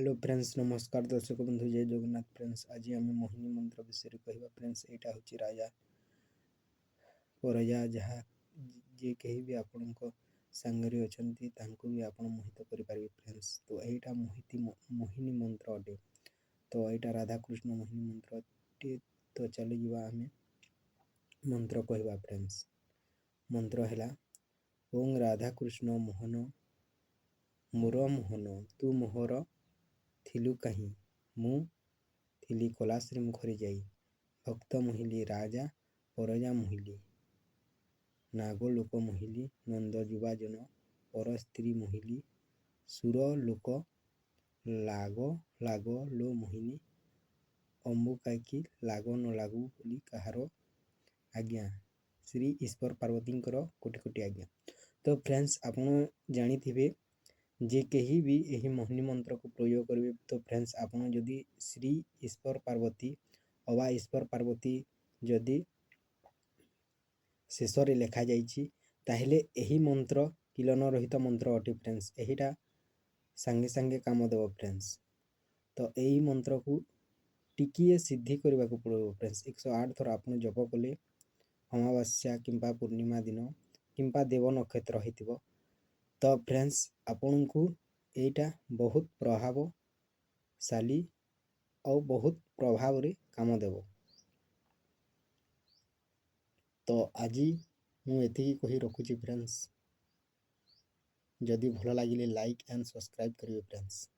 Hello friends, नमस्कार दर्शक बंधु, जय जगन्नाथ फ्रेंड्स। आज आम मोहिनी मंत्र विषय कहवा फ्रेंड्स। यहाँ हूँ राजा परजा, जहाँ जे कहीं भी आपण सांगरे अच्छा भी आप मोहित करेंगे फ्रेंड्स। तो यहाँ मोहिनी मंत्र अटे। तो यहाँ राधाकृष्ण मोहिनी मंत्र अटे। तो चली जा आम मंत्र कहवा फ्रेंड्स। मंत्र है ओं राधाकृष्ण मोहन मोर मोहन तू मोहर थिलु कहीं मु थिली कलाश्री मुखरी जाई भक्त मोहिली राजा परजा मोहिली नाग लोक मोहिली नंद युवाजन पर स्त्री मोहिली सुर लोक लाग लाग लो मोहिनी अंबुकाकी लाग न लागू बोली कहार आज्ञा। श्री ईश्वर पार्वती कोटि कोटि आज्ञा। तो फ्रेंड्स, आपण जानी जे कहीं भी यही मोहिनी मंत्र को प्रयोग करेंगे तो फ्रेंड्स आपन जदि श्री ईश्वर पार्वती अवा ईश्वर पार्वती जदि शेष लिखा जाइए यही मंत्र किलन रहित मंत्र अटे फ्रेंड्स। यहीटा सांगे सांगे काम देव फ्रेंड्स। तो यही मंत्र को टिकिए सिद्धि करने को पड़ो फ्रेंड्स। 108 थर आप जप कले अमावास्या किंबा पूर्णिमा दिन किंबा देव नक्षत्र हो तो फ्रेंड्स आपण को यहीटा बहुत प्रभावशाली और बहुत प्रभाव रे काम देव। तो आज मुझे कही रखुची फ्रेंड्स। जदि भल लगे लाइक एंड सब्सक्राइब करेंगे फ्रेंड्स।